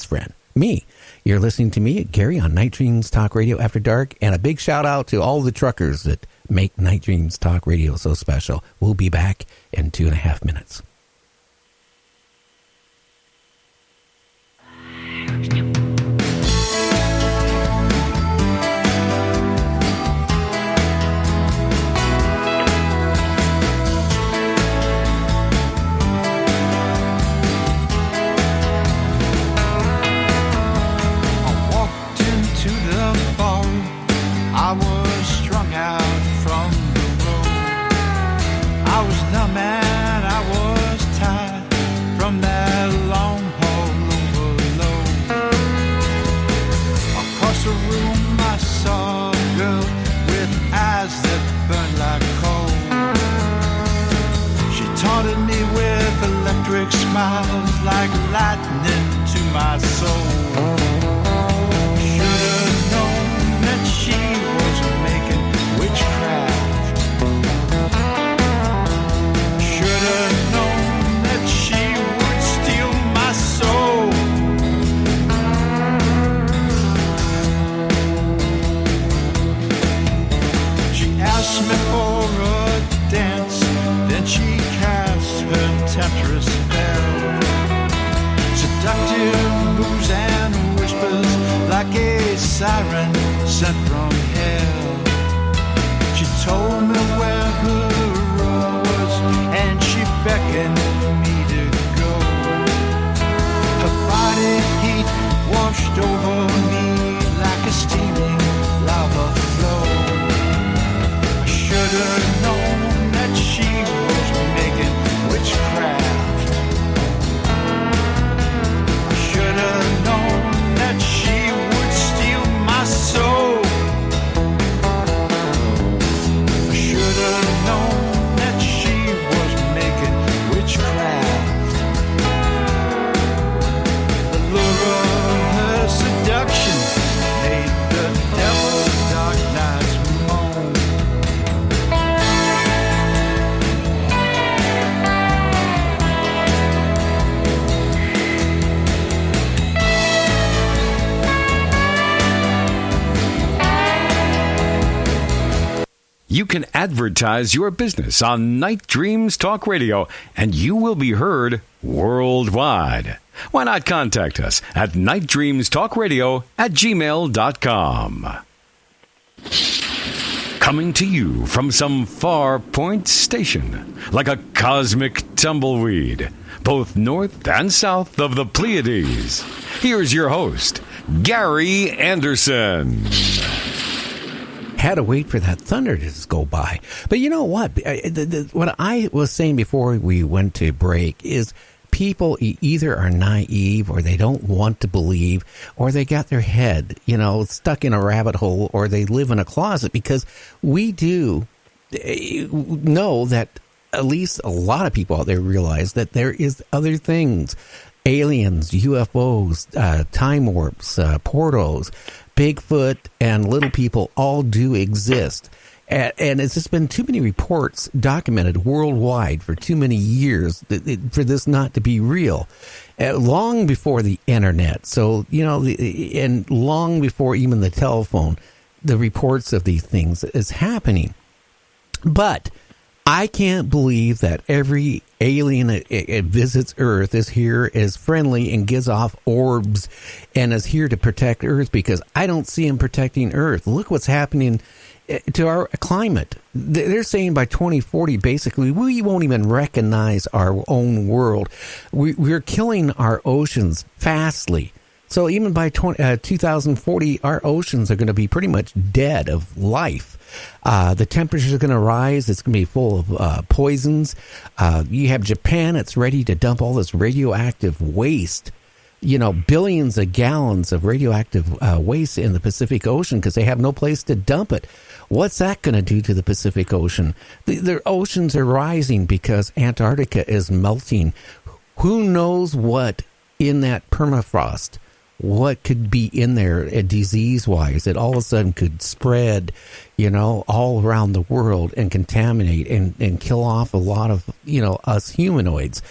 best friend, me. You're listening to me, Gary, on Night Dreams Talk Radio After Dark, and a big shout out to all the truckers that make Night Dreams Talk Radio so special. We'll be back in 2.5 minutes. I was strung out from the road. I was numb and I was tired from that long haul overload. Across the room I saw a girl with eyes that burned like coal. She taunted me with electric smiles like lightning to my soul. Should've known that she was making witchcraft. Should've known that she would steal my soul. She asked me for a dance, then she cast her temptress spell. Seductive moves and whispers like a siren sent from hell. She told me where her room was and she beckoned me to go. Her body heat washed over me like a steaming lava flow. I should have known that she was making witchcraft. I should have known that she would steal my soul. I should have known that she was making witchcraft. The lure of her seduction made the devil's dark nights moan. You can advertise your business on Night Dreams Talk Radio, and you will be heard worldwide. Why not contact us at nightdreamstalkradio@gmail.com. Coming to you from some far point station, like a cosmic tumbleweed, both north and south of the Pleiades. Here's your host, Gary Anderson. Had to wait for that thunder to just go by. But you know what? What I was saying before we went to break is people either are naive or they don't want to believe or they got their head, stuck in a rabbit hole or they live in a closet, because we do know that at least a lot of people out there realize that there is other things. Aliens, UFOs, time warps, portals, Bigfoot, and little people all do exist. And it's just been too many reports documented worldwide for too many years for this not to be real. Long before the internet. So, and long before even the telephone, the reports of these things is happening. But I can't believe that every alien that visits Earth is here, is friendly, and gives off orbs, and is here to protect Earth, because I don't see him protecting Earth. Look what's happening to our climate. They're saying by 2040, basically, we won't even recognize our own world. We're killing our oceans fastly. So even by 2040, our oceans are going to be pretty much dead of life. The temperatures are going to rise. It's going to be full of poisons. You have Japan. It's ready to dump all this radioactive waste. Billions of gallons of radioactive waste in the Pacific Ocean because they have no place to dump it. What's that going to do to the Pacific Ocean? The oceans are rising because Antarctica is melting. Who knows what in that permafrost? What could be in there disease-wise that all of a sudden could spread, all around the world and contaminate and kill off a lot of, us humanoids.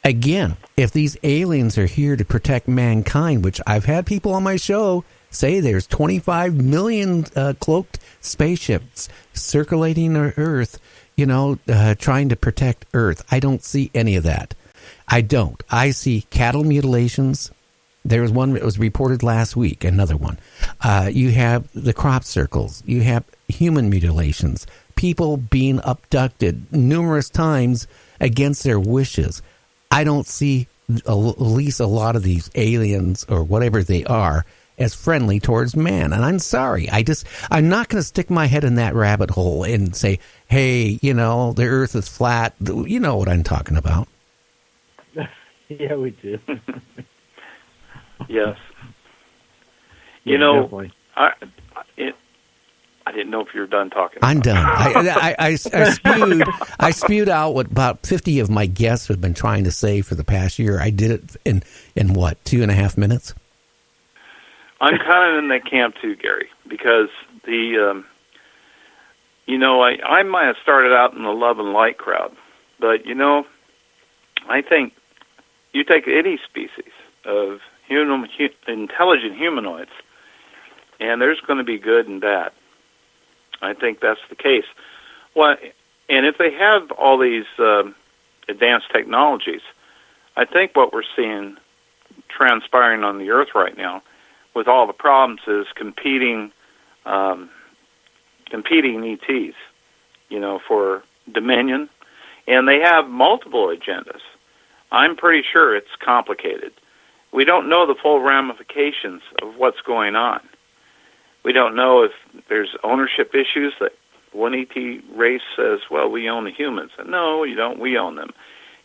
Again, if these aliens are here to protect mankind, which I've had people on my show say there's 25 million cloaked spaceships circulating the Earth, trying to protect Earth. I don't see any of that. I don't. I see cattle mutilations. There was one that was reported last week, another one. You have the crop circles. You have human mutilations. People being abducted numerous times against their wishes. I don't see at least a lot of these aliens or whatever they are as friendly towards man. And I'm sorry. I'm not going to stick my head in that rabbit hole and say, hey, the Earth is flat. You know what I'm talking about. Yeah, we do. Yes. Definitely. I didn't know if you were done talking. I'm done. I spewed out what about 50 of my guests have been trying to say for the past year. I did it in what, 2.5 minutes? I'm kind of in that camp too, Gary, because I might have started out in the love and light crowd, but I think you take any species of intelligent humanoids, and there's going to be good and bad. I think that's the case. Well, and if they have all these advanced technologies, I think what we're seeing transpiring on the Earth right now, with all the problems, is competing ETs, for dominion, and they have multiple agendas. I'm pretty sure it's complicated. We don't know the full ramifications of what's going on. We don't know if there's ownership issues, that one ET race says, well, we own the humans. And no, you don't. We own them.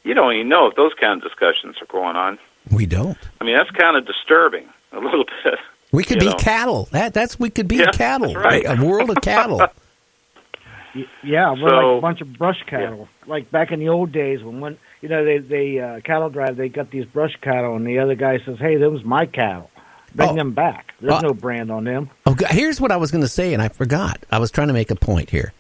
You don't even know if those kind of discussions are going on. We don't. I mean, that's kind of disturbing a little bit. We could be cattle. We could be cattle. That's right. A world of cattle. Yeah, we're like a bunch of brush cattle. Yeah. Like back in the old days when they cattle drive, they got these brush cattle, and the other guy says, hey, those my cattle. Bring them back. There's no brand on them. Okay, here's what I was going to say, and I forgot. I was trying to make a point here.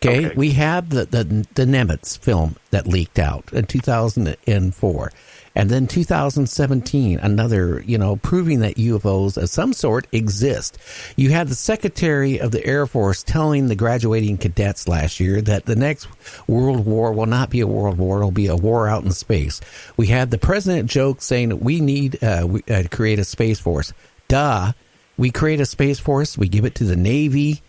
Okay. We have the Nimitz film that leaked out in 2004. And then 2017, another, proving that UFOs of some sort exist. You had the Secretary of the Air Force telling the graduating cadets last year that the next World War will not be a world war, it'll be a war out in space. We had the President joke saying that we need to create a Space Force. Duh. We create a Space Force, we give it to the Navy,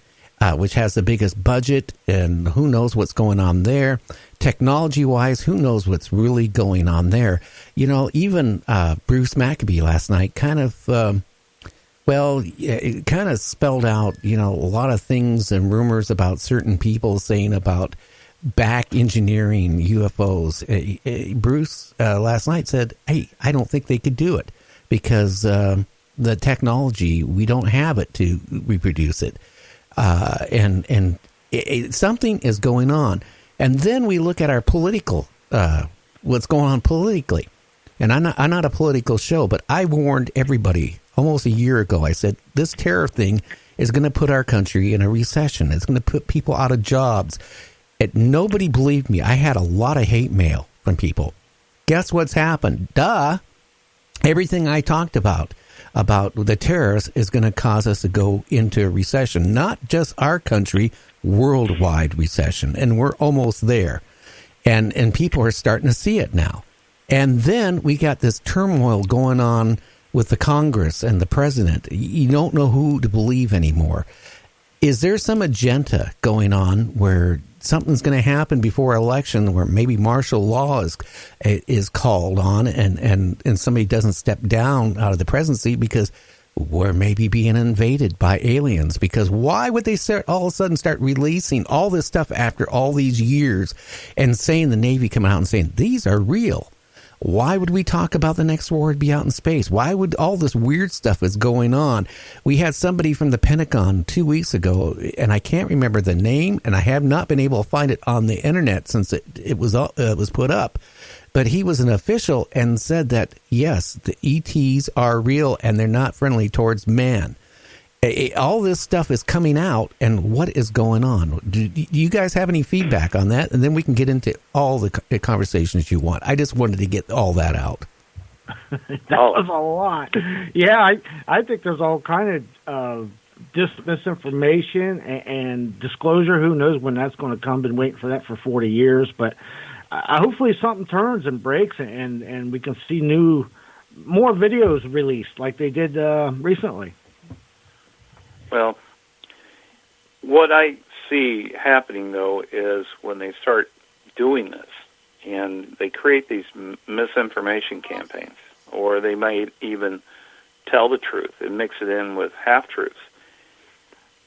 which has the biggest budget, and who knows what's going on there. Technology-wise, who knows what's really going on there. Even Bruce Maccabee last night kind of spelled out, a lot of things and rumors about certain people saying about back engineering UFOs. Bruce last night said, hey, I don't think they could do it because the technology, we don't have it to reproduce it. And something is going on. And then we look at our political, what's going on politically. And I'm not a political show, but I warned everybody almost a year ago. I said, this terror thing is going to put our country in a recession. It's going to put people out of jobs. And nobody believed me. I had a lot of hate mail from people. Guess what's happened? Duh. Everything I talked about the terrorists is going to cause us to go into a recession. Not just our country, worldwide recession. And we're almost there. And people are starting to see it now. And then we got this turmoil going on with the Congress and the president. You don't know who to believe anymore. Is there some agenda going on where something's going to happen before election where maybe martial law is called on and somebody doesn't step down out of the presidency because we're maybe being invaded by aliens? Because why would they all of a sudden start releasing all this stuff after all these years and saying the Navy come out and saying these are real? Why would we talk about the next war would be out in space? Why would all this weird stuff is going on? We had somebody from the Pentagon 2 weeks ago, and I can't remember the name, and I have not been able to find it on the internet since it was put up. But he was an official and said that, yes, the ETs are real and they're not friendly towards man. all this stuff is coming out, and what is going on? Do you guys have any feedback on that? And then we can get into all the conversations you want. I just wanted to get all that out. That was a lot. Yeah, I think there's all kind of misinformation and disclosure. Who knows when that's going to come? Been waiting for that for 40 years. But hopefully something turns and breaks, and we can see more videos released like they did recently. Well, what I see happening, though, is when they start doing this, and they create these misinformation campaigns, or they may even tell the truth and mix it in with half-truths.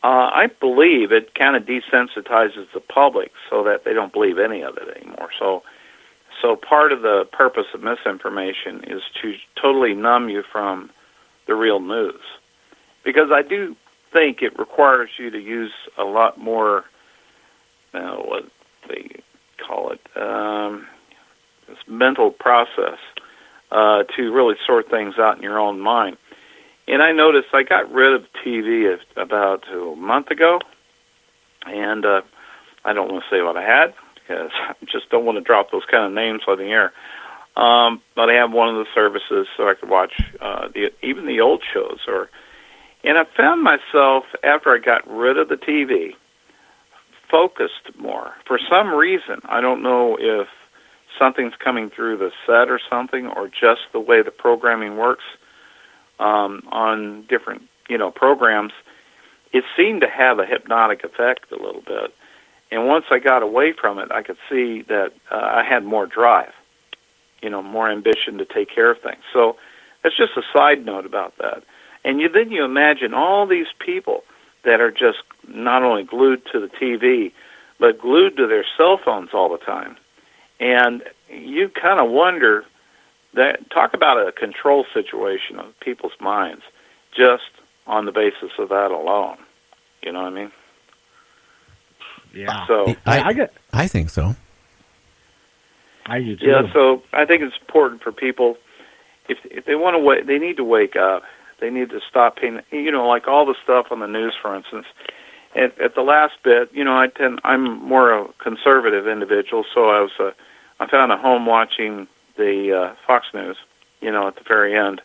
I believe it kind of desensitizes the public so that they don't believe any of it anymore. So part of the purpose of misinformation is to totally numb you from the real news. Because I do think it requires you to use a lot more, what they call it, this mental process to really sort things out in your own mind. And I noticed I got rid of TV about a month ago, and I don't want to say what I had because I just don't want to drop those kind of names on the air. But I have one of the services so I could watch even the old shows. And I found myself, after I got rid of the TV, focused more. For some reason, I don't know if something's coming through the set or something, or just the way the programming works on different, programs, it seemed to have a hypnotic effect a little bit. And once I got away from it, I could see that I had more drive, more ambition to take care of things. So that's just a side note about that. And then you imagine all these people that are just not only glued to the TV, but glued to their cell phones all the time. And you kind of wonder, talk about a control situation of people's minds just on the basis of that alone. You know what I mean? Yeah. So I think so. I do too. Yeah, so I think it's important for people, if they want to they need to wake up. They need to stop paying, like all the stuff on the news, for instance. At the last bit, I'm more a conservative individual, so I found a home watching the Fox News, at the very end.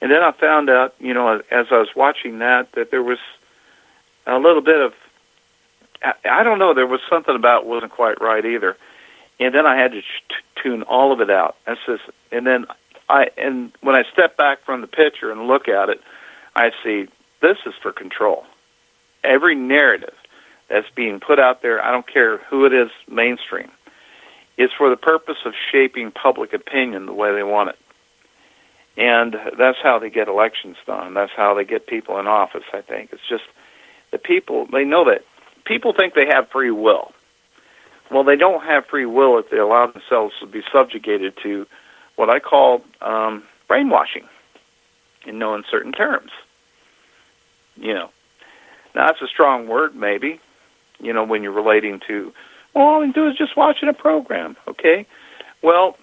And then I found out, as I was watching that there was a little bit of, I don't know, there was something about it wasn't quite right either. And then I had to tune all of it out. And then when I step back from the picture and look at it, I see this is for control. Every narrative that's being put out there, I don't care who it is, mainstream, is for the purpose of shaping public opinion the way they want it. And that's how they get elections done. That's how they get people in office, I think. It's just the people, they know that. People think they have free will. Well, they don't have free will if they allow themselves to be subjugated to what I call brainwashing in no uncertain terms. Now, that's a strong word, maybe, when you're relating to, well, all I do is just watching a program, okay? Well,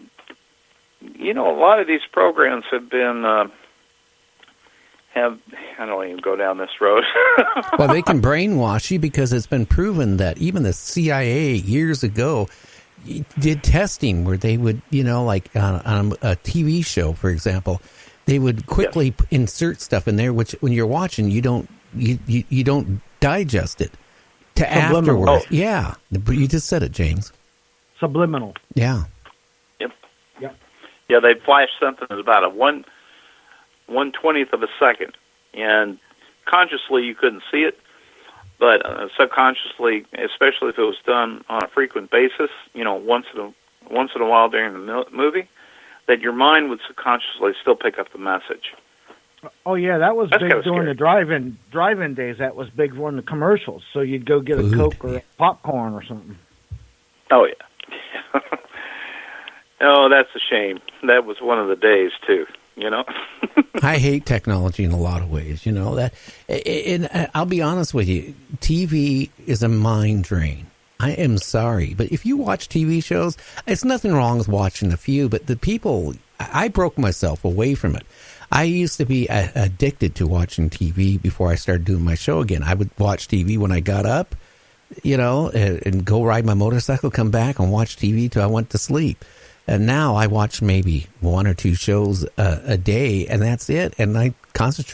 a lot of these programs have been, I don't even go down this road. Well, they can brainwash you because it's been proven that even the CIA years ago did testing where they would, like on a TV show, for example, they would quickly insert stuff in there, which when you're watching, you don't digest it to Subliminal. afterwards. Oh. Yeah, you just said it, James. Subliminal. Yeah. Yep. Yep. Yeah, they flash something at about a 1/20th of a second, and consciously you couldn't see it, but subconsciously, especially if it was done on a frequent basis, once in a while during the movie, that your mind would subconsciously still pick up the message. Oh yeah, that was That's big during the drive-in days. That was big during the commercials. So you'd go get a Coke or a popcorn or something. Oh yeah. Oh, that's a shame. That was one of the days too. I hate technology in a lot of ways. That, and I'll be honest with you, TV is a mind drain. I am sorry, but if you watch TV shows, it's nothing wrong with watching a few. But the people, I broke myself away from it. I used to be addicted to watching TV before I started doing my show again. I would watch TV when I got up, and go ride my motorcycle, come back and watch TV till I went to sleep. And now I watch maybe 1 or 2 shows a day, and that's it. And I concentrate